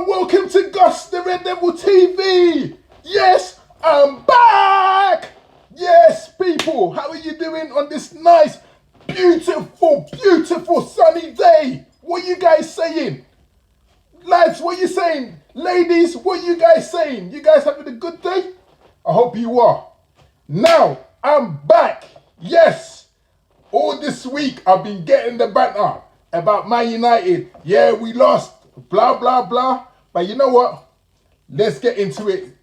Welcome to Gus the Red Devil TV. Yes, I'm back. Yes, people, how are you doing on this nice, beautiful, beautiful sunny day? What are you guys saying? Lads, what are you saying? Ladies, what are you guys saying? You guys having a good day? I hope you are. Now, I'm back. Yes. All this week, I've been getting the banter about Man United. Yeah, we lost. Blah, blah, blah. But you know what? Let's get into it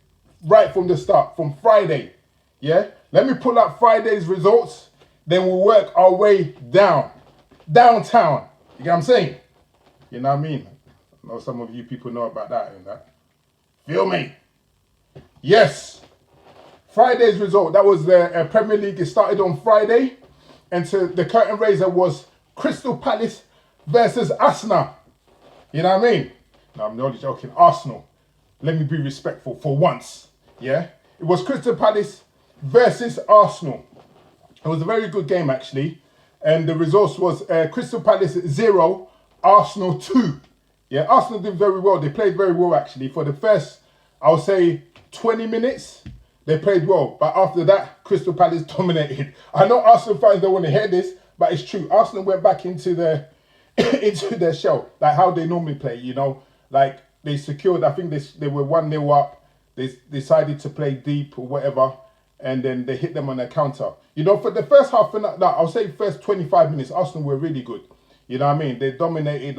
right from the start, from Friday. Yeah? Let me pull up Friday's results. Then we'll work our way downtown. You get what I'm saying? You know what I mean? I know some of you people know about that and that. Feel me? Yes. Friday's result. That was the Premier League. It started on Friday. And so the curtain raiser was Crystal Palace versus Arsenal. You know what I mean? No, I'm only joking. Arsenal. Let me be respectful for once. Yeah? It was Crystal Palace versus Arsenal. It was a very good game, actually. And the results was Crystal Palace 0, Arsenal 2. Yeah, Arsenal did very well. They played very well, actually. For the first, I would say, 20 minutes, they played well. But after that, Crystal Palace dominated. I know Arsenal fans don't want to hear this, but it's true. Arsenal went back into their shell, like how they normally play, you know. Like, they secured, I think they were 1-0 up. They decided to play deep or whatever. And then they hit them on their counter. You know, for the first half, I'll say first 25 minutes, Arsenal were really good. You know what I mean? They dominated,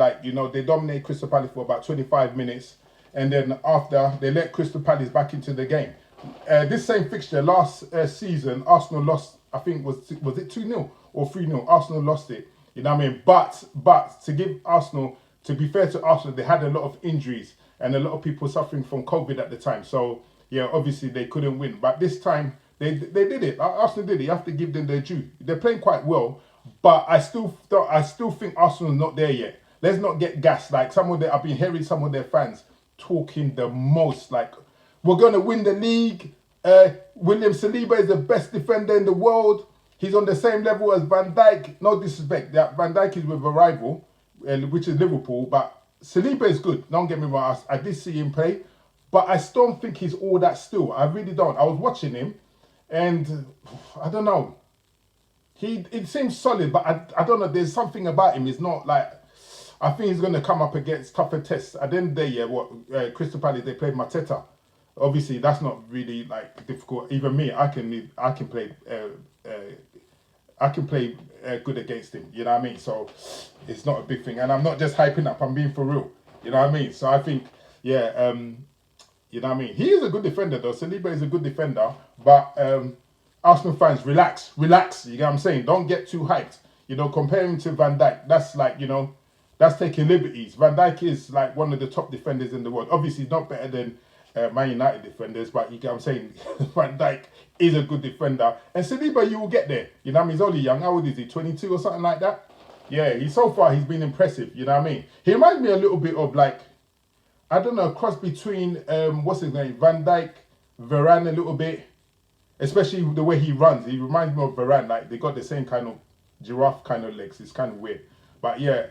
they dominated Crystal Palace for about 25 minutes. And then after, they let Crystal Palace back into the game. This same fixture, last season, Arsenal lost, I think, was it 2-0 or 3-0? Arsenal lost it. You know what I mean? But to give Arsenal, to be fair to Arsenal, they had a lot of injuries and a lot of people suffering from COVID at the time. So, yeah, obviously they couldn't win. But this time, they did it. Arsenal did it. You have to give them their due. They're playing quite well. But I still think Arsenal's not there yet. Let's not get gassed. Like I've been hearing some of their fans talking the most. Like, we're going to win the league. William Saliba is the best defender in the world. He's on the same level as Van Dijk. No disrespect. Van Dijk is with a rival, which is Liverpool. But Saliba is good. Don't get me wrong. I did see him play. But I still don't think he's all that still. I really don't. I was watching him. And I don't know. It seems solid, but I don't know. There's something about him. It's not like, I think he's going to come up against tougher tests. At the end of the day, Crystal Palace, they played Mateta. Obviously, that's not really like difficult. Even me, I can play good against him. You know what I mean? So it's not a big thing. And I'm not just hyping up. I'm being for real. You know what I mean? So I think, yeah, you know what I mean? He is a good defender, though. Saliba is a good defender, but Arsenal fans, relax. You get what I'm saying? Don't get too hyped. You know, comparing to Van Dijk, that's like, you know, that's taking liberties. Van Dijk is like one of the top defenders in the world. Obviously, he's not better than Man United defenders, but you get what I'm saying? Van Dijk is a good defender. And Saliba, you will get there. You know what I mean? He's only young. How old is he? 22 or something like that? Yeah, so far, he's been impressive. You know what I mean? He reminds me a little bit of like, I don't know, a cross between, what's his name? Van Dijk, Varane a little bit. Especially the way he runs. He reminds me of Varane. Like, they got the same kind of giraffe kind of legs. It's kind of weird. But yeah,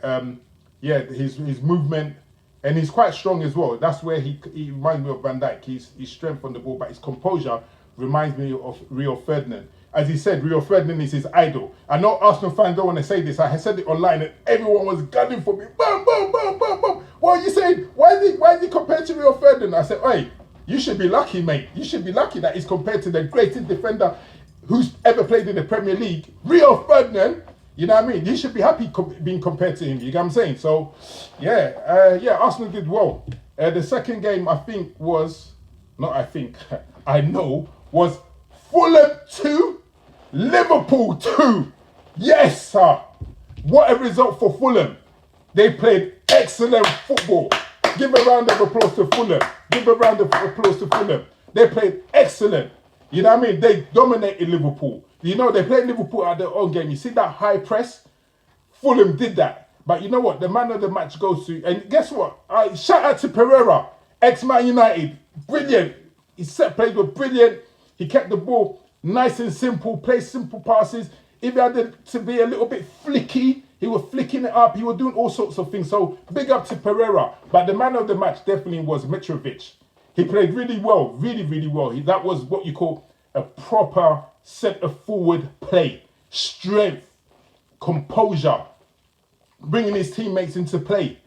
his movement, and he's quite strong as well. That's where he reminds me of Van Dijk. His strength on the ball, but his composure reminds me of Rio Ferdinand. As he said, Rio Ferdinand is his idol. I know Arsenal fans don't want to say this. I said it online and everyone was gunning for me. Boom, boom, boom, boom, boom. What are you saying? Why is he compared to Rio Ferdinand? I said, hey, you should be lucky, mate. You should be lucky that he's compared to the greatest defender who's ever played in the Premier League, Rio Ferdinand. You know what I mean? You should be happy being compared to him. You know what I'm saying? So, yeah, Arsenal did well. The second game, I know, was Fulham 2, Liverpool 2. Yes, sir. What a result for Fulham. They played excellent football. Give a round of applause to Fulham. They played excellent. You know what I mean? They dominated Liverpool. You know, they played Liverpool at their own game. You see that high press? Fulham did that. But you know what? The man of the match goes to... And guess what? Shout out to Pereira, ex-Man United. Brilliant. His set plays were brilliant. He kept the ball nice and simple. Played simple passes. If he had to be a little bit flicky, He was flicking it up. He was doing all sorts of things. So big up to Pereira. But the man of the match definitely was Mitrovic. He played really well, really, really well. That was what you call a proper centre-forward play. Strength, composure, bringing his teammates into play,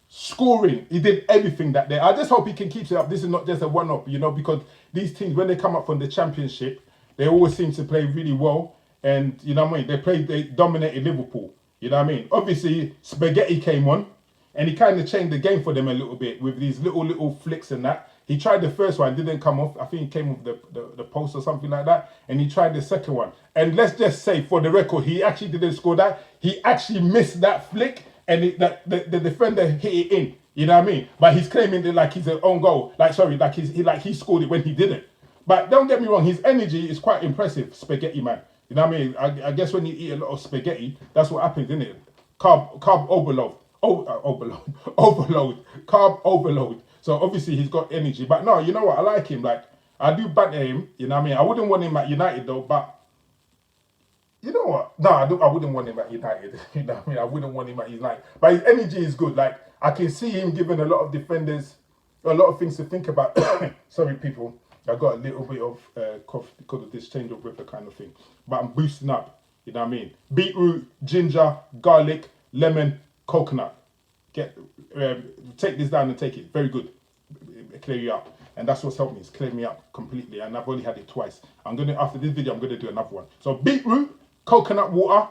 scoring. He did everything that day. I just hope he can keep it up. This is not just a one-off, you know, because these teams, when they come up from the Championship, they always seem to play really well. And, you know what I mean, they dominated Liverpool. You know what I mean? Obviously, Spaghetti came on, and he kind of changed the game for them a little bit with these little flicks and that. He tried the first one, didn't come off. I think he came off the post or something like that. And he tried the second one. And let's just say, for the record, he actually didn't score that. He actually missed that flick, and the defender hit it in. You know what I mean? But he's claiming it like he's an own goal. Like he scored it when he didn't. But don't get me wrong, his energy is quite impressive, Spaghetti man. You know what I mean? I guess when you eat a lot of spaghetti, that's what happens, isn't it? Carb overload. Overload. Carb overload. So obviously he's got energy. But no, you know what? I like him. Like, I do banter him. You know what I mean? I wouldn't want him at United though, but you know what? No, I wouldn't want him at United. You know what I mean? I wouldn't want him at United. But his energy is good. Like, I can see him giving a lot of defenders a lot of things to think about. Sorry, people. I got a little bit of cough because of this change of weather kind of thing. But I'm boosting up. You know what I mean? Beetroot, ginger, garlic, lemon, coconut. Take this down and take it. Very good. Clear you up. And that's what's helped me. It's cleared me up completely. And I've only had it twice. After this video, I'm going to do another one. So beetroot, coconut water,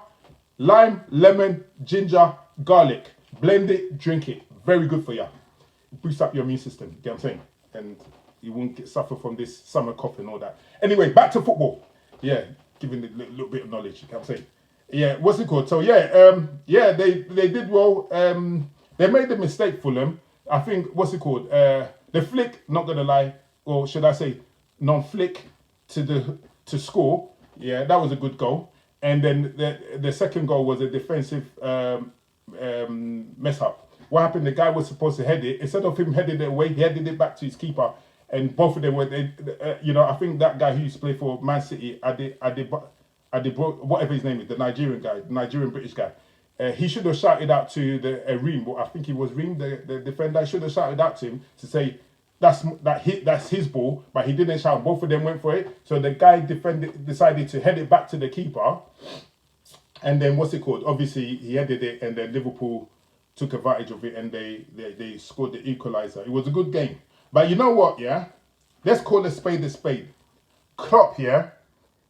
lime, lemon, ginger, garlic. Blend it, drink it. Very good for you. Boost up your immune system. You get what I'm saying? And you won't suffer from this summer cough and all that. Anyway, back to football. Yeah, giving a little bit of knowledge. You get what I'm saying? Yeah, what's it called? So they did well. They made a mistake, Fulham. I think, what's it called? The flick, not gonna lie, or should I say, non-flick to score. Yeah, that was a good goal. And then the second goal was a defensive mess up. What happened? The guy was supposed to head it. Instead of him heading it away, he headed it back to his keeper. And both of them were, I think that guy who used to play for Man City, whatever his name is, the Nigerian guy, the Nigerian British guy. He should have shouted out to Reem, I think he was Reem, the defender. Should have shouted out to him to say that's his ball, but he didn't shout. Both of them went for it. So the guy decided to head it back to the keeper. And then what's it called? Obviously he headed it, and then Liverpool took advantage of it, and they scored the equalizer. It was a good game. But you know what, yeah? Let's call a spade a spade. Klopp, yeah?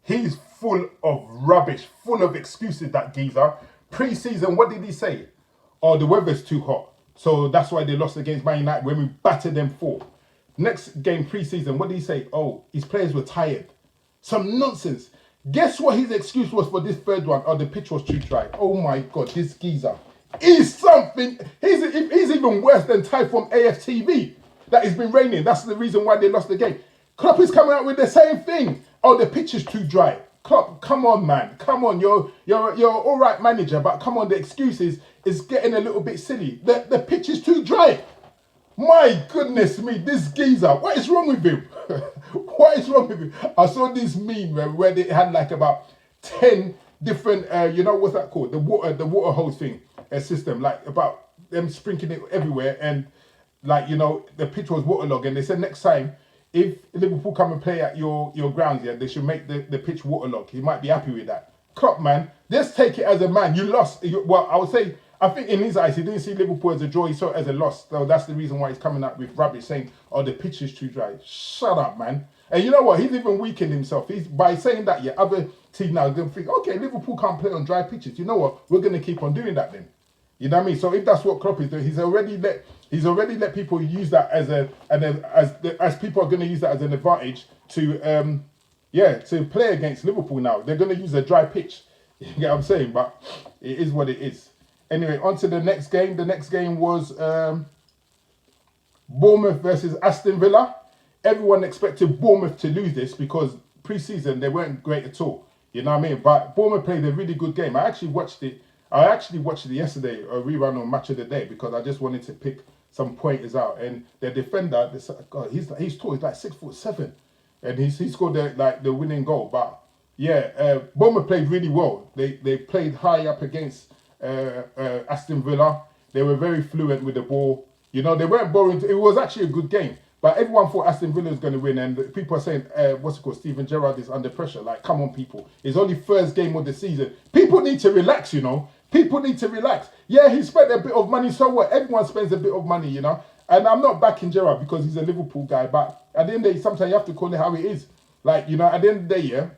He's full of rubbish, full of excuses, that geezer. Pre-season, what did he say? Oh, the weather's too hot. So that's why they lost against Man United when we battered them 4. Next game, pre-season, what did he say? Oh, his players were tired. Some nonsense. Guess what his excuse was for this third one? Oh, the pitch was too dry. Oh my God, this geezer. He's something. He's even worse than Ty from AFTV. That it's been raining. That's the reason why they lost the game. Klopp is coming out with the same thing. Oh, the pitch is too dry. Klopp, come on, man. Come on. You're all right manager, but come on, the excuses is getting a little bit silly. The pitch is too dry. My goodness me, this geezer. What is wrong with him? What is wrong with him? I saw this meme where they had like about 10 different, what's that called? The water hose thing, system, like about them sprinkling it everywhere, and like, the pitch was waterlogged, and they said next time, if Liverpool come and play at your grounds, yeah, they should make the pitch waterlogged. He might be happy with that. Klopp, man, just take it as a man. You lost. Well, I would say, I think in his eyes, he didn't see Liverpool as a draw. He saw it as a loss. So that's the reason why he's coming out with rubbish, saying, oh, the pitch is too dry. Shut up, man. And you know what? He's even weakened himself. By saying that, yeah, other teams now are going to think, okay, Liverpool can't play on dry pitches. You know what? We're going to keep on doing that then. You know what I mean? So if that's what Klopp is doing, he's already let people use that as people are going to use that as an advantage to play against Liverpool now. They're going to use a dry pitch. You get what I'm saying? But it is what it is. Anyway, on to the next game. The next game was Bournemouth versus Aston Villa. Everyone expected Bournemouth to lose this because pre-season they weren't great at all. You know what I mean? But Bournemouth played a really good game. I actually watched it yesterday, a rerun on Match of the Day, because I just wanted to pick some pointers out. And the defender, he's tall, he's like 6'7", and he scored the winning goal. But yeah, Bournemouth played really well. They played high up against Aston Villa. They were very fluent with the ball. You know, they weren't boring. It was actually a good game. But everyone thought Aston Villa was going to win. And people are saying, what's it called? Steven Gerrard is under pressure. Like, come on, people. It's only first game of the season. People need to relax, you know. People need to relax. Yeah, he spent a bit of money. So what? Everyone spends a bit of money, you know. And I'm not backing Gerrard because he's a Liverpool guy. But at the end of the day, sometimes you have to call it how it is. Like, you know, at the end of the day, yeah,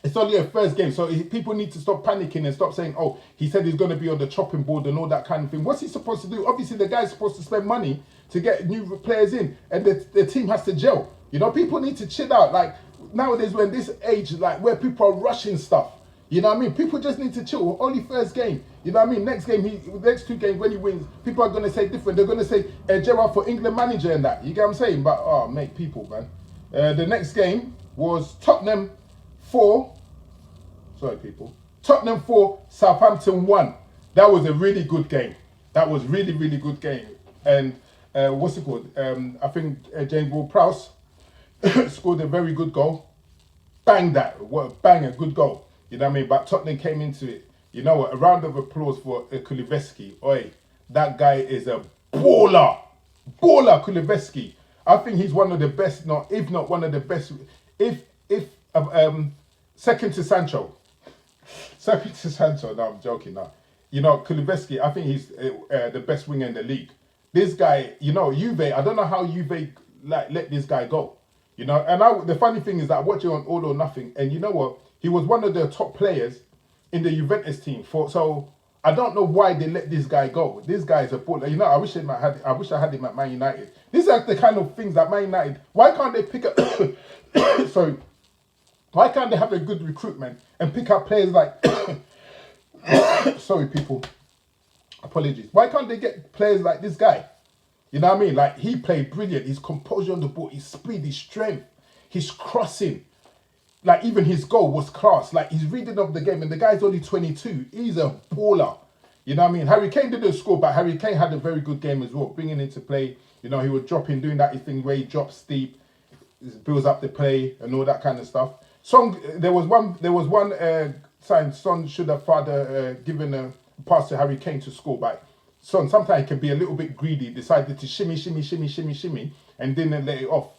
it's only a first game. So people need to stop panicking and stop saying, oh, he said he's going to be on the chopping board and all that kind of thing. What's he supposed to do? Obviously, the guy's supposed to spend money to get new players in. And the team has to gel. You know, people need to chill out. Like, nowadays, when this age, like, where people are rushing stuff. You know what I mean? People just need to chill. Only first game. You know what I mean? Next game, next two games, when he wins, people are going to say different. They're going to say Gerrard for England manager and that. You get what I'm saying? But, oh, mate, people, man. The next game was Tottenham 4. Sorry, people. Tottenham 4, Southampton 1. That was a really good game. That was really, really good game. And what's it called? I think James Ward-Prowse scored a very good goal. Bang that. What a banger, good goal. You know what I mean? But Tottenham came into it. You know what? A round of applause for Kulusevski. Oi, that guy is a baller. Baller, Kulusevski. I think he's one of the best, if not one of the best. Second to Sancho. Second to Sancho. No, I'm joking now. You know, Kulusevski, I think he's the best winger in the league. This guy, you know, Juve, I don't know how Juve let this guy go. You know, and the funny thing is that I watch it on All or Nothing, and you know what? He was one of the top players in the Juventus team. So I don't know why they let this guy go. This guy is a baller. You know, I wish I had him at Man United. These are the kind of things that Man United. Why can't they pick up? Sorry. Why can't they have a good recruitment and pick up players like? Sorry, people. Apologies. Why can't they get players like this guy? You know what I mean? Like, he played brilliant. His composure on the ball, his speed, his strength, his crossing. Like, even his goal was class. Like, he's reading of the game, and the guy's only 22. He's a baller. You know what I mean? Harry Kane didn't score, but Harry Kane had a very good game as well, bringing into play. You know, he was dropping, doing that thing where he drops deep, builds up the play, and all that kind of stuff. Son, there was one time Son should have given a pass to Harry Kane to score, but Son sometimes can be a little bit greedy, decided to shimmy, and didn't let it off.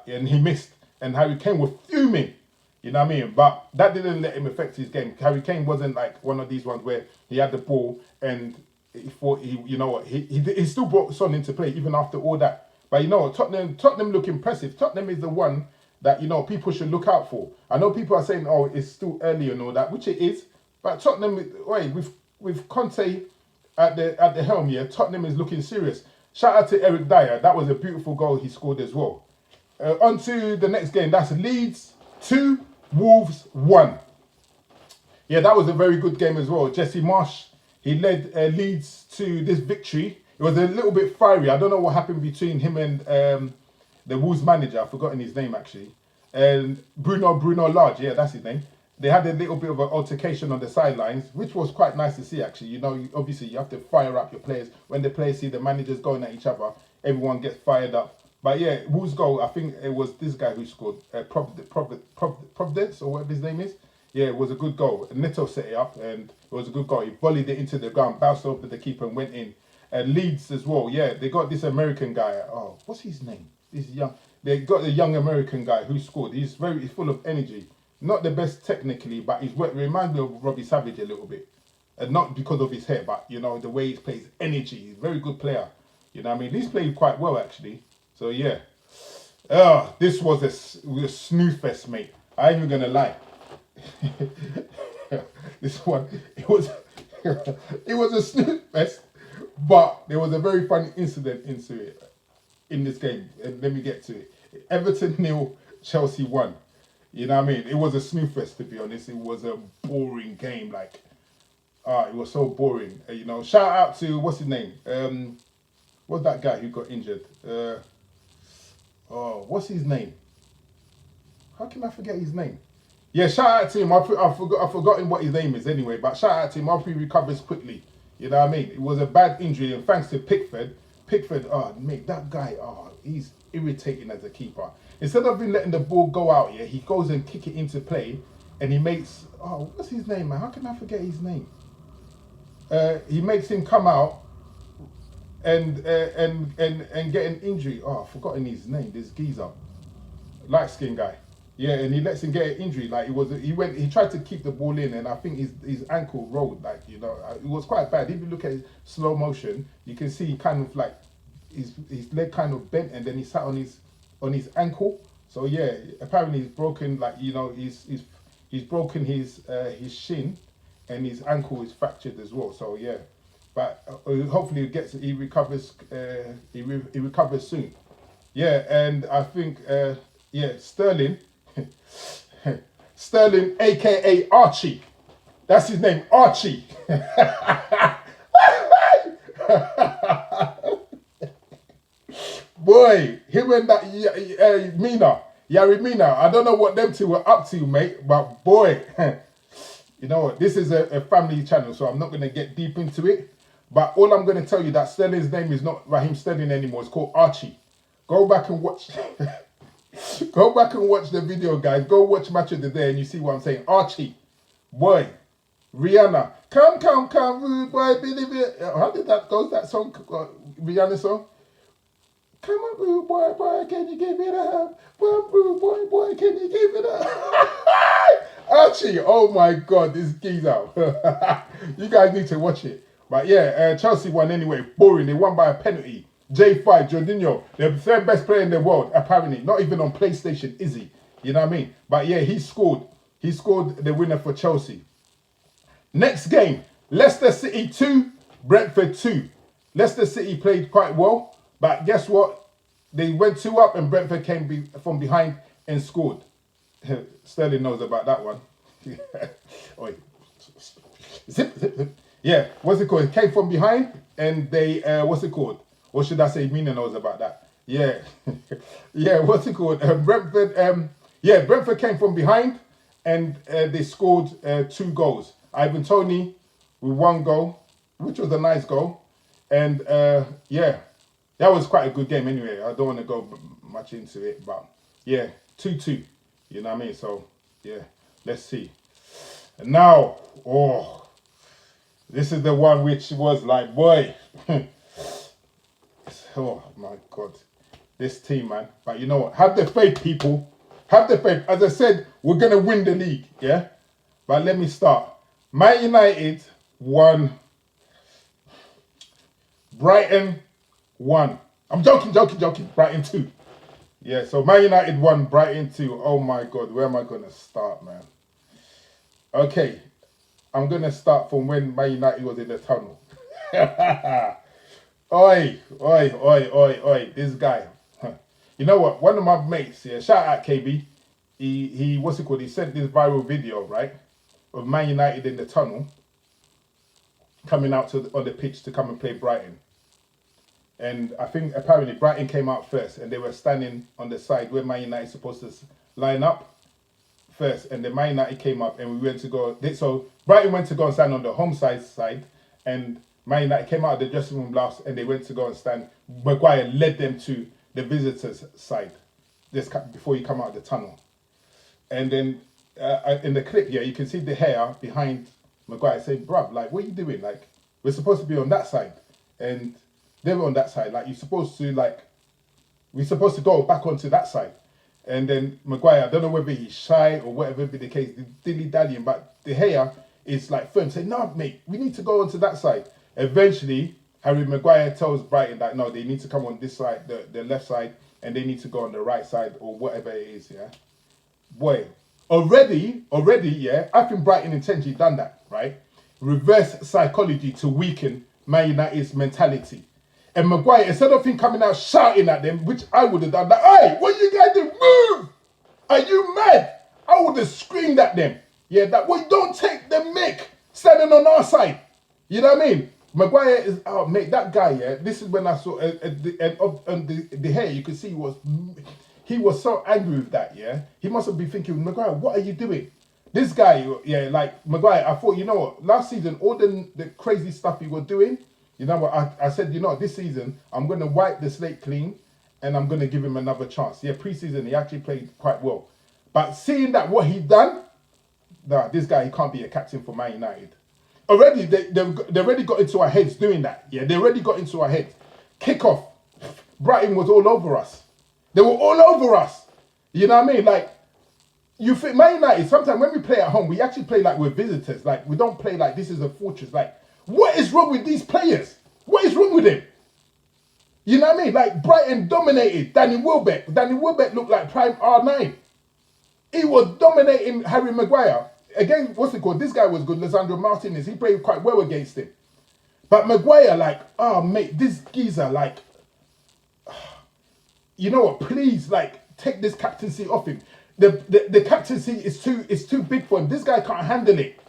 And he missed, and Harry Kane was fuming. You know what I mean? But that didn't let him affect his game. Harry Kane wasn't like one of these ones where he had the ball and he thought you know what, he still brought Son into play even after all that. But you know what, Tottenham look impressive. Tottenham is the one that, you know, people should look out for. I know people are saying, oh, it's still early and all that, which it is. But Tottenham, with Conte at the helm here, Tottenham is looking serious. Shout out to Eric Dyer. That was a beautiful goal he scored as well. On to the next game. That's Leeds 2, Wolves 1. Yeah, that was a very good game as well. Jesse Marsch, he led Leeds to this victory. It was a little bit fiery. I don't know what happened between him and the Wolves manager. I've forgotten his name actually. And Bruno Lage, yeah, that's his name. They had a little bit of an altercation on the sidelines, which was quite nice to see actually. You know, obviously you have to fire up your players. When the players see the managers going at each other, everyone gets fired up. But yeah, Wolves' goal, I think it was this guy who scored, Providence or whatever his name is. Yeah, it was a good goal. Neto set it up and it was a good goal. He volleyed it into the ground, bounced over the keeper and went in. And Leeds as well, yeah, they got this American guy. Oh, what's his name? They got a young American guy who scored. He's full of energy. Not the best technically, but he's reminds me of Robbie Savage a little bit. And not because of his hair, but, you know, the way he plays, energy. He's a very good player. You know what I mean? He's played quite well, actually. So, yeah. This was a snooze fest, mate. I ain't even going to lie. This one, it was a snooze fest, but there was a very funny incident in this game. And let me get to it. Everton 0, Chelsea 1. You know what I mean? It was a snooze fest, to be honest. It was a boring game. Like, it was so boring. You know, shout out to, what's his name? What's that guy who got injured? What's his name? How can I forget his name? Yeah, shout out to him. I've forgotten what his name is anyway, but shout out to him. I hope he recovers quickly. You know what I mean? It was a bad injury, and thanks to Pickford, mate, that guy, he's irritating as a keeper. Instead of him letting the ball go out, yeah, he goes and kick it into play, and he makes, what's his name, man? How can I forget his name? he makes him come out and get an injury. Oh, I've forgotten his name. This geezer, light skinned guy. Yeah, and he lets him get an injury. Like he tried to keep the ball in, and I think his ankle rolled. Like it was quite bad. If you look at it slow motion, you can see kind of like his leg kind of bent, and then he sat on his ankle. So yeah, apparently he's broken. Like he's broken his shin, and his ankle is fractured as well. So yeah, but hopefully he recovers. He recovers soon. Yeah, and I think Sterling. Sterling, aka Archie. That's his name, Archie. Boy, him and that Yari Mina. I don't know what them two were up to, mate, but boy, you know what? This is a family channel, so I'm not going to get deep into it. But all I'm going to tell you that Sterling's name is not Raheem Sterling anymore. It's called Archie. Go back and watch. Go back and watch the video, guys. Go watch Match of the Day and you see what I'm saying. Archie, boy, Rihanna, come, rude boy, believe it. How did that go? That song, Rihanna song. Come on, rude boy, can you give it up? Well, rude boy, can you give it up? Archie, oh my God, this geezer. You guys need to watch it. But yeah, Chelsea won anyway. Boring. They won by a penalty. J5, Jorginho, the third best player in the world, apparently. Not even on PlayStation, is he? You know what I mean? But yeah, he scored. He scored the winner for Chelsea. Next game, Leicester City 2, Brentford 2. Leicester City played quite well, but guess what? They went 2 up and Brentford came from behind and scored. Sterling knows about that one. Zip. Yeah, what's it called? It came from behind and they, what's it called? Or should I say Mina knows about that? Yeah. Yeah, what's it called? Brentford, Brentford came from behind and they scored 2 goals. Ivan Toney with 1 goal, which was a nice goal. And yeah, that was quite a good game anyway. I don't want to go much into it, but yeah, 2-2. You know what I mean? So yeah, let's see. And now, this is the one which was like, boy. Oh my God, this team, man. But you know what? Have the faith, people. Have the faith. As I said, we're going to win the league, yeah? But let me start. Man United won. Brighton won. I'm joking. Brighton 2. Yeah, so Man United won, Brighton 2. Oh my God, where am I going to start, man? Okay, I'm going to start from when Man United was in the tunnel. Oi, this guy. You know what? One of my mates, yeah, shout out KB. He what's it called? He sent this viral video, right? Of Man United in the tunnel coming out on the pitch to come and play Brighton. And I think apparently Brighton came out first and they were standing on the side where Man United supposed to line up first. And then Man United came up and we went to go. So Brighton went to go and stand on the home side and Man United came out of the dressing room last and they went to go and stand. Maguire led them to the visitors' side before you come out of the tunnel. And then in the clip here, you can see the hair behind Maguire saying, bruv, like, what are you doing? Like, we're supposed to be on that side. And they were on that side. Like, we're supposed to go back onto that side. And then Maguire, I don't know whether he's shy or whatever be the case, dilly-dallying, but the hair is like firm, saying, no, mate, we need to go onto that side. Eventually, Harry Maguire tells Brighton that no, they need to come on this side, the left side, and they need to go on the right side or whatever it is, yeah? Boy, already, yeah, I think Brighton intentionally done that, right? Reverse psychology to weaken Man United's mentality. And Maguire, instead of him coming out shouting at them, which I would have done, like, hey, what you guys do? Move! Are you mad? I would have screamed at them. Yeah, that, well, don't take the mick standing on our side. You know what I mean? Maguire is, oh mate, that guy, yeah, this is when I saw the hair, you could see he was so angry with that, yeah? He must have been thinking, Maguire, what are you doing? This guy, yeah, like, Maguire, I thought, you know what, last season, all the crazy stuff he was doing, you know what, I said, you know what, this season, I'm going to wipe the slate clean and I'm going to give him another chance. Yeah, pre-season, he actually played quite well. But seeing that what he done, nah, this guy, he can't be a captain for Man United. Already, they already got into our heads doing that. Yeah, they already got into our heads. Kickoff, Brighton was all over us. They were all over us. You know what I mean? Like, you think Man United, sometimes when we play at home, we actually play like we're visitors. Like, we don't play like this is a fortress. Like, what is wrong with these players? What is wrong with them? You know what I mean? Like, Brighton dominated Danny Welbeck. Danny Welbeck looked like prime R9. He was dominating Harry Maguire. Again, what's it called? This guy was good, Lisandro Martinez. He played quite well against him. But Maguire, like, oh, mate, this geezer, like, you know what? Please, like, take this captaincy off him. The captaincy is too big for him. This guy can't handle it.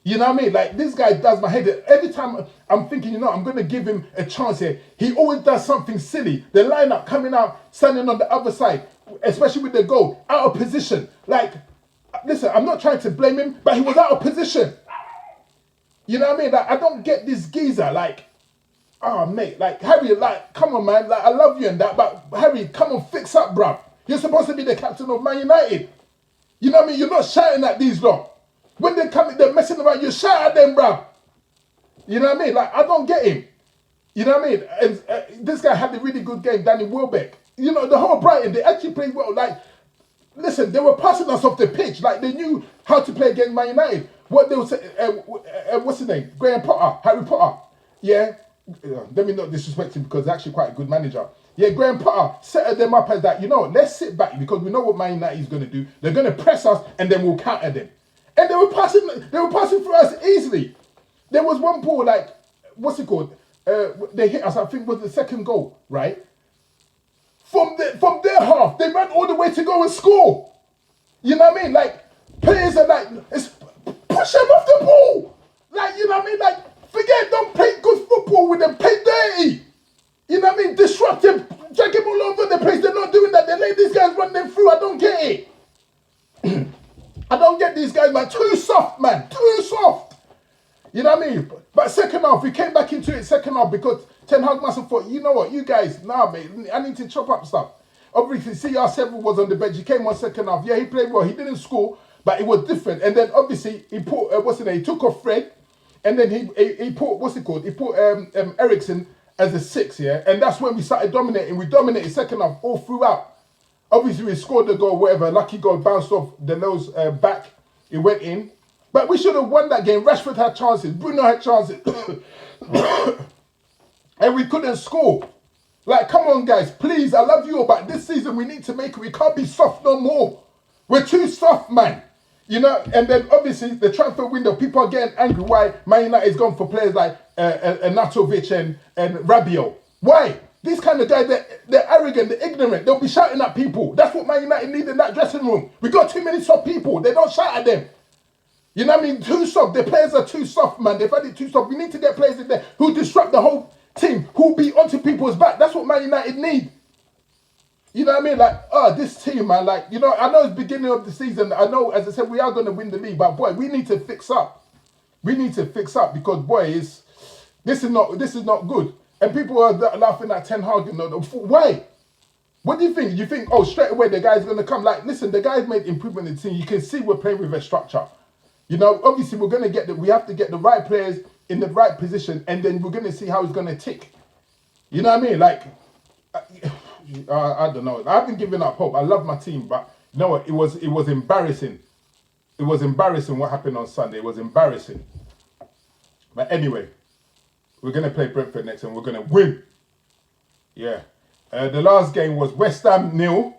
You know what I mean? Like, this guy does my head. Every time I'm thinking, you know, I'm going to give him a chance here, he always does something silly. The lineup coming out, standing on the other side, especially with the goal, out of position. Like, listen, I'm not trying to blame him, but he was out of position. You know what I mean? Like, I don't get this geezer. Like, oh, mate, like, Harry, like, come on, man. Like, I love you and that, but Harry, come on, fix up, bruv. You're supposed to be the captain of Man United. You know what I mean? You're not shouting at these lot. When they're coming, they're messing around, you shout at them, bruv. You know what I mean? Like, I don't get him. You know what I mean? And this guy had a really good game, Danny Welbeck. You know, the whole Brighton, they actually played well. Like, listen, they were passing us off the pitch. Like, they knew how to play against Man United. What they were saying, what's his name? Graham Potter, Harry Potter. Yeah? Let me not disrespect him because he's actually quite a good manager. Yeah, Graham Potter set them up as that, you know, let's sit back because we know what Man United is going to do. They're going to press us and then we'll counter them. And they were passing through us easily. There was one ball, like, what's it called? They hit us, I think it was the second goal, right? From their half, they ran all the way to go and score. You know what I mean? Like, players are like, push them off the ball. Like, you know what I mean? Like, forget, don't play good football with them, play dirty. You know what I mean? Disrupt them, drag them all over the place. They're not doing that. They let these guys run them through. I don't get it. I don't get these guys, man. Too soft, man. Too soft. You know what I mean? But second half, we came back into it second half because Ten Hag must have thought, you know what, you guys, nah, mate, I need to chop up stuff. Obviously, CR7 was on the bench. He came on second half. Yeah, he played well. He didn't score, but it was different. And then, obviously, he put, what's his name? He took off Fred. And then he put, what's it called? He put Ericsson as a 6, yeah? And that's when we started dominating. We dominated second half all throughout. Obviously, we scored the goal, whatever. Lucky goal bounced off Dano's back. It went in. But we should have won that game. Rashford had chances. Bruno had chances. And we couldn't score. Like, come on, guys. Please, I love you all. But this season, we need to make it. We can't be soft no more. We're too soft, man. You know, and then, obviously, the transfer window, people are getting angry why Man United is gone for players like Anatovic and Rabiot. Why? These kind of guys, they're arrogant, they're ignorant. They'll be shouting at people. That's what Man United need in that dressing room. We got too many soft people. They don't shout at them. You know what I mean? Too soft. The players are too soft, man. They've had it too soft. We need to get players in there who disrupt the whole team, who be onto people's back. That's what Man United need. You know what I mean? Like, this team, man, like, you know, I know it's beginning of the season. I know, as I said, we are going to win the league. But, boy, we need to fix up. We need to fix up because, boy, this is not good. And people are laughing at Ten Hag. Why? What do you think? You think, straight away the guy's going to come? Like, listen, the guy's made improvement in the team. You can see we're playing with a structure. You know, obviously we're going to we have to get the right players in the right position, and then we're going to see how it's going to tick. You know what I mean? Like, I don't know. I haven't given up hope. I love my team, but you know what? It was embarrassing. It was embarrassing what happened on Sunday. It was embarrassing. But anyway, we're going to play Brentford next, and we're going to win. Yeah. The last game was West Ham 0,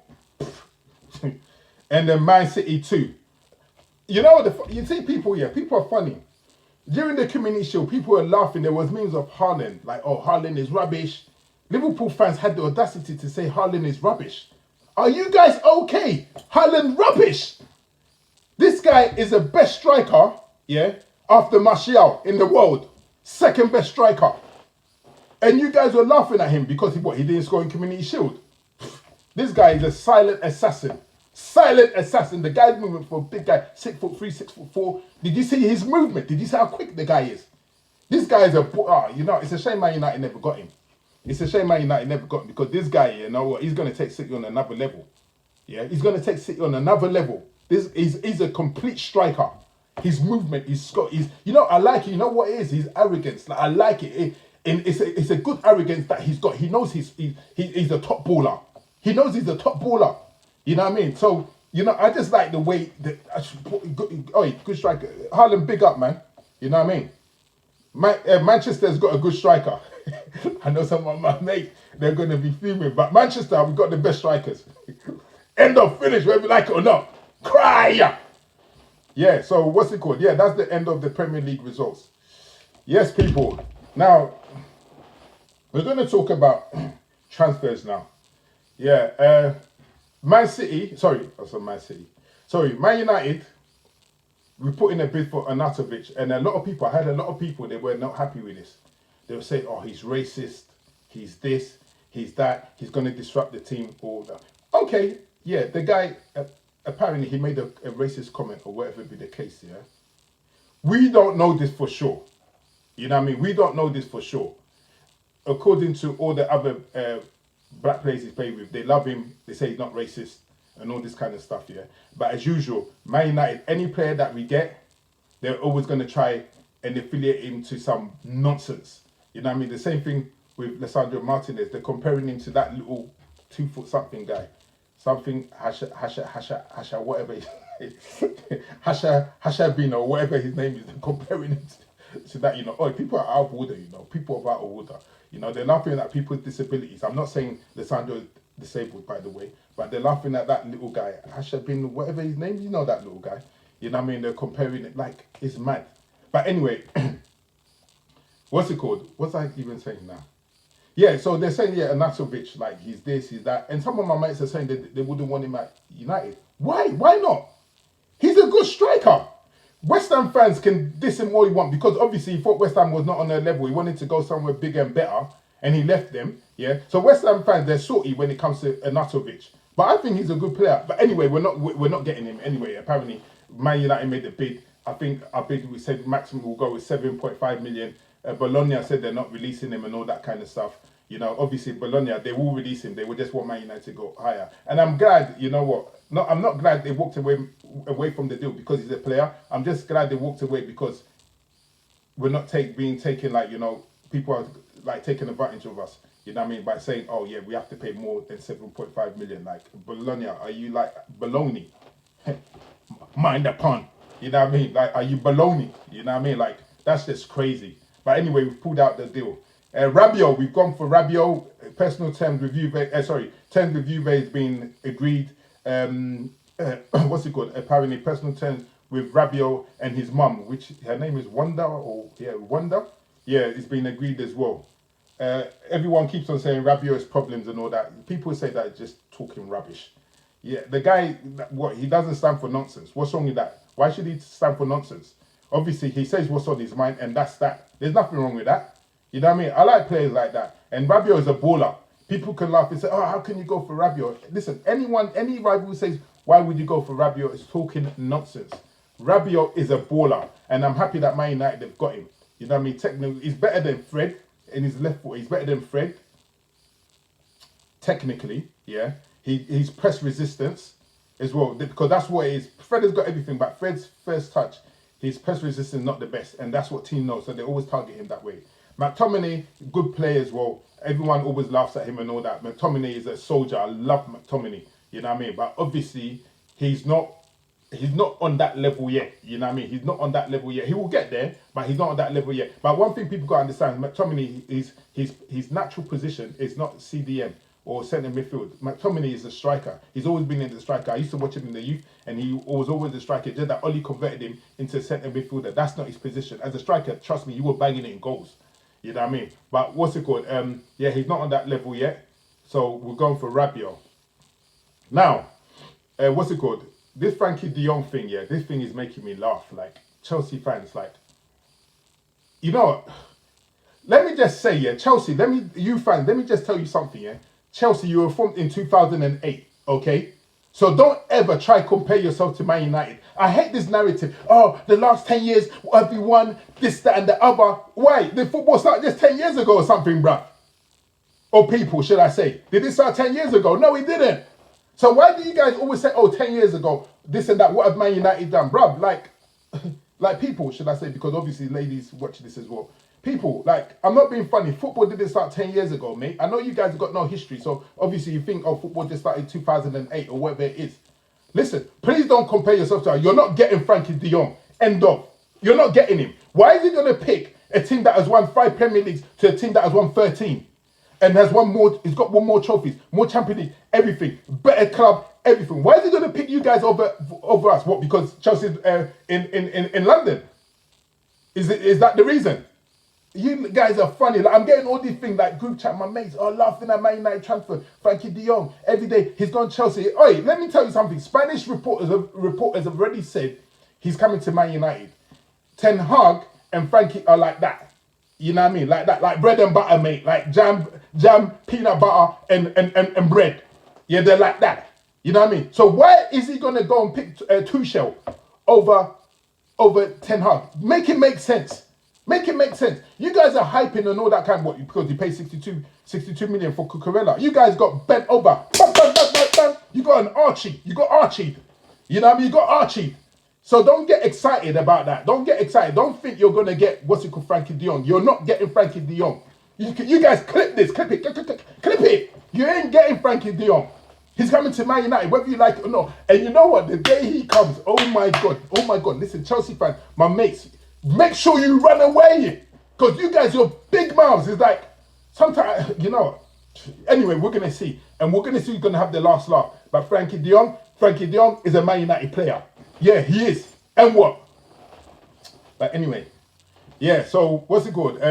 and then Man City 2. You know, you see people are funny. During the Community Shield, people were laughing. There was memes of Haaland, like, Haaland is rubbish. Liverpool fans had the audacity to say Haaland is rubbish. Are you guys okay? Haaland rubbish. This guy is the best striker, yeah, after Martial in the world. Second best striker. And you guys were laughing at him because he didn't score in Community Shield. This guy is a silent assassin. Silent assassin. The guy's moving for a big guy, 6'3", 6'4". Did you see his movement? Did you see how quick the guy is? This guy is it's a shame Man United never got him. It's a shame Man United never got him because this guy, you know what, he's going to take City on another level. Yeah, he's going to take City on another level. He's a complete striker. His movement, you know, I like it. You know what it is? His arrogance. Like, I like it. And it's a good arrogance that he's got. He knows he's a top baller. He knows he's a top baller. You know what I mean? So, you know, I just like the way that good striker. Haaland, big up, man. You know what I mean? Manchester's got a good striker. I know some of my mates, they're going to be fuming, but Manchester, we've got the best strikers. End of finish, whether you like it or not. Cry! Yeah, so what's it called? Yeah, that's the end of the Premier League results. Yes, people. Now, we're going to talk about transfers now. Yeah, Man United, we put in a bid for Arnautovic, and I heard a lot of people, they were not happy with this. They were saying, oh, he's racist, he's this, he's that, he's going to disrupt the team, all that. Okay, yeah, the guy, apparently he made a racist comment or whatever be the case, yeah? We don't know this for sure. You know what I mean? We don't know this for sure. According to all the other black players he's played with, they love him, they say he's not racist and all this kind of stuff, yeah? But as usual, Man United, any player that we get, they're always going to try and affiliate him to some nonsense. You know what I mean? The same thing with Lisandro Martinez. They're comparing him to that little 2 foot something guy. Something Hasha, whatever. Hashabino, or whatever his name is. They're comparing him to that, you know. Oh, people are out of order, you know. People are out of order. You know, they're laughing at people's disabilities. I'm not saying Lisandro is disabled, by the way, but they're laughing at that little guy. Hashabino, whatever his name is, you know that little guy. You know what I mean? They're comparing it like it's mad. But anyway, what's it called? What's I even saying now? Yeah, so they're saying, yeah, Arnautovic, like, he's this, he's that. And some of my mates are saying that they wouldn't want him at United. Why? Why not? He's a good striker. West Ham fans can diss him all he want, because obviously he thought West Ham was not on their level. He wanted to go somewhere bigger and better, and he left them, yeah? So West Ham fans, they're salty when it comes to Arnautovic. But I think he's a good player. But anyway, we're not getting him anyway. Apparently, Man United made the bid. I think our bid, we said maximum will go with 7.5 million. Bologna said they're not releasing him and all that kind of stuff. You know, obviously Bologna, they will release him. They will just want Man United to go higher. And I'm glad, you know what? No, I'm not glad they walked away from the deal because he's a player. I'm just glad they walked away because we're not being taken, like, you know, people are like taking advantage of us. You know what I mean? By saying, oh yeah, we have to pay more than 7.5 million. Like, Bologna, are you like baloney? Mind the pun. You know what I mean? Like, are you baloney? You know what I mean? Like, that's just crazy. But anyway, we've pulled out the deal. Rabiot, we've gone for Rabiot. Personal terms review. Terms review has been agreed. What's it called? Apparently, personal terms with Rabiot and his mum, which her name is Wanda, Wanda. Yeah, it's been agreed as well. Everyone keeps on saying Rabiot's problems and all that. People say that just talking rubbish. Yeah, the guy, he doesn't stand for nonsense. What's wrong with that? Why should he stand for nonsense? Obviously, he says what's on his mind, and that's that. There's nothing wrong with that. You know what I mean? I like players like that. And Rabiot is a baller. People can laugh and say, oh, how can you go for Rabiot? Listen, any rival who says, why would you go for Rabiot is talking nonsense. Rabiot is a baller. And I'm happy that Man United have got him. You know what I mean? Technically, he's better than Fred in his left foot. He's better than Fred. Technically, yeah. He's press resistance as well. Because that's what it is. Fred has got everything, but Fred's first touch, his press resistance not the best. And that's what team knows. So they always target him that way. McTominay, good player as well. Everyone always laughs at him and all that. McTominay is a soldier. I love McTominay. You know what I mean? But obviously, he's not on that level yet. You know what I mean? He's not on that level yet. He will get there, but he's not on that level yet. But one thing people got to understand, McTominay, his natural position is not CDM or centre midfield. McTominay is a striker. He's always been in the striker. I used to watch him in the youth, and he was always a striker. Just that Oli converted him into centre midfielder. That's not his position. As a striker, trust me, you were banging it in goals. You know what I mean? But what's it called? Yeah, he's not on that level yet. So we're going for Rabiot. Now, what's it called? This Frankie de Jong thing, yeah, this thing is making me laugh. Like, Chelsea fans, like, you know what? Let me just say, yeah, Chelsea, let me just tell you something, yeah? Chelsea, you were formed in 2008, okay? So don't ever try to compare yourself to Man United. I hate this narrative. Oh, the last 10 years, have we won this, that, and the other? Why? The football started just 10 years ago or something, bruv. Or people, should I say. Did it start 10 years ago? No, it didn't. So why do you guys always say, oh, 10 years ago, this and that, what have Man United done? Bruv, like, Like people, should I say, because obviously ladies watch this as well. People, like, I'm not being funny. Football didn't start 10 years ago, mate. I know you guys have got no history, so obviously you think, oh, football just started 2008 or whatever it is. Listen, please don't compare yourself to her. You're not getting Frankie de Jong. End of. You're not getting him. Why is he going to pick a team that has won 5 Premier Leagues to a team that has won 13? And has won more, he's got one more trophies, more Champions League, everything, better club, everything. Why is he going to pick you guys over us? What, because Chelsea's in London? Is that the reason? You guys are funny. Like, I'm getting all these things like group chat, my mates are laughing at Man United transfer, Frankie de Jong, every day he's gone Chelsea. Oi, let me tell you something. Spanish reporters have already said he's coming to Man United. Ten Hag and Frankie are like that. You know what I mean? Like that, like bread and butter, mate. Like jam, peanut butter, and bread. Yeah, they're like that. You know what I mean? So why is he gonna go and pick Tuchel over Ten Hag? Make it make sense. Make it make sense. You guys are hyping and all that kind of what, because you pay 62 million for Cucurella. You guys got bent over. Bang, bang, bang, bang, bang. You got an Archie. You got Archie. You know what I mean? You got Archie. So don't get excited about that. Don't get excited. Don't think you're going to get, what's it called, Frankie de Jong. You're not getting Frankie de Jong. You guys clip this. Clip it. You ain't getting Frankie de Jong. He's coming to Man United, whether you like it or not. And you know what? The day he comes, oh my God. Listen, Chelsea fans, my mates, make sure you run away. Because you guys, your big mouths is like, sometimes, you know. Anyway, we're going to see. And we're going to see who's going to have the last laugh. But Frankie de Jong is a Man United player. Yeah, he is. And what? But anyway, yeah, so what's it called?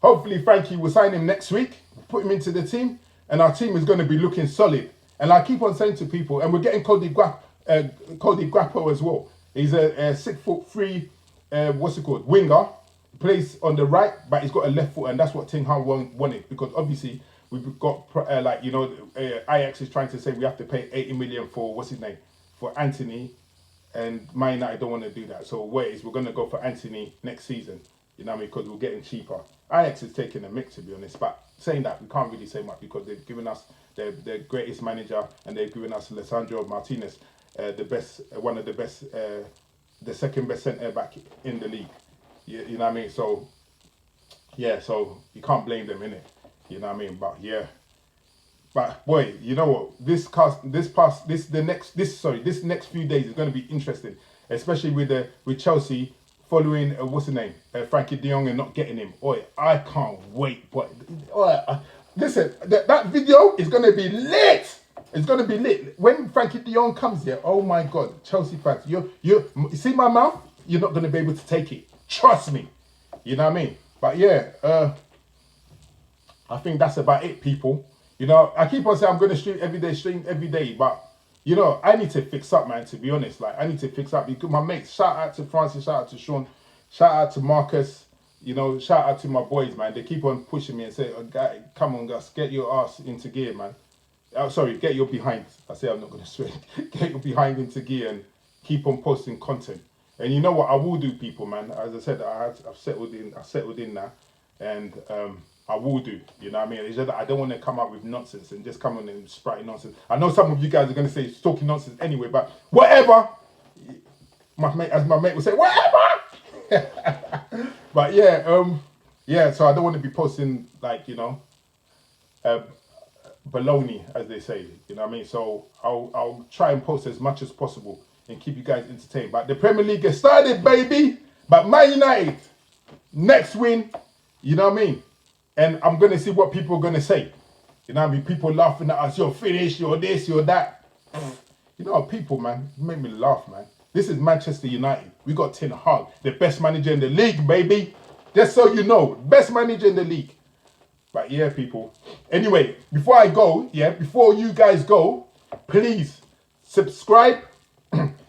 Hopefully Frankie will sign him next week, put him into the team, and our team is going to be looking solid. And I keep on saying to people, and we're getting Cody Gakpo as well. He's a 6'3", winger. Plays on the right, but he's got a left foot, and that's what Ten Hag wanted, because obviously we've got Ajax is trying to say we have to pay 80 million for for Anthony, and Man United don't want to do that. So we're going to go for Anthony next season, you know what I mean, because we're getting cheaper. Ajax is taking a mix, to be honest, but saying that, we can't really say much because they've given us their greatest manager, and they've given us Lisandro Martinez, one of the best, the second best centre back in the league. You know what I mean? So, yeah, so you can't blame them, innit? You know what I mean? But yeah. But boy, you know what? This next few days is going to be interesting, especially with Chelsea following Frankie de Jong and not getting him. Oi, I can't wait. But listen, that video is going to be lit. It's going to be lit when Frankie de Jong comes here. Oh my God, Chelsea fans, you see my mouth? You're not going to be able to take it. Trust me. You know what I mean? But yeah, I think that's about it, people. You know, I keep on saying I'm going to stream every day, but, you know, I need to fix up, man, to be honest. Like, I need to fix up. Because my mates, shout out to Francis, shout out to Sean, shout out to Marcus, you know, shout out to my boys, man. They keep on pushing me and say, oh, guy, come on, Gus, get your ass into gear, man. Oh, sorry, get your behind. I say I'm not going to swear. Get your behind into gear and keep on posting content. And you know what I will do, people, man. As I said, I've settled in now, and I will do. You know what I mean? It's just that I don't want to come up with nonsense and just come on and sprouting nonsense. I know some of you guys are going to say it's talking nonsense anyway, but whatever. As my mate would say, whatever. But yeah, so I don't want to be posting like, you know, baloney, as they say. You know what I mean? So I'll try and post as much as possible and keep you guys entertained. But the Premier League gets started, baby. But Man United, next win, you know what I mean? And I'm going to see what people are going to say. You know what I mean? People laughing at us, you're finished, you're this, you're that. You know, people, man, you make me laugh, man. This is Manchester United. We got Ten Hag, the best manager in the league, baby. Just so you know, best manager in the league. But yeah, people. Anyway, before I go, before you guys go, please subscribe,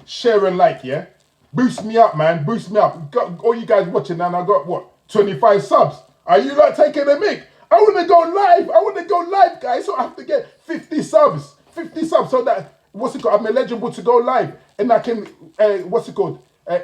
share and like, yeah? Boost me up, man. Boost me up. Got all you guys watching, and I got, what, 25 subs? Are you not taking a mic? I want to go live. Guys. So I have to get 50 subs. 50 subs so that, I'm eligible to go live. And I can,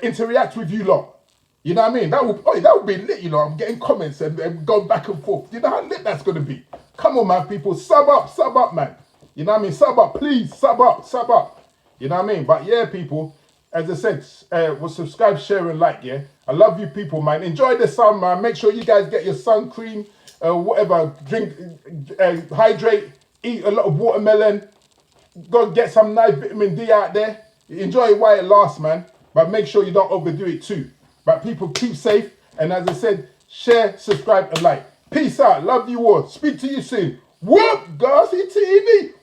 interact with you lot. You know what I mean? That would be lit, you know. I'm getting comments and going back and forth. You know how lit that's going to be? Come on, man, people. Sub up, man. You know what I mean? Sub up, please. Sub up. You know what I mean? But yeah, people, as I said, will subscribe, share, and like, yeah? I love you people, man. Enjoy the sun, man. Make sure you guys get your sun cream, whatever. Drink, hydrate, eat a lot of watermelon. Go get some nice vitamin D out there. Enjoy it while it lasts, man. But make sure you don't overdo it too. But people, keep safe. And as I said, share, subscribe, and like. Peace out. Love you all. Speak to you soon. Whoop, Garci TV.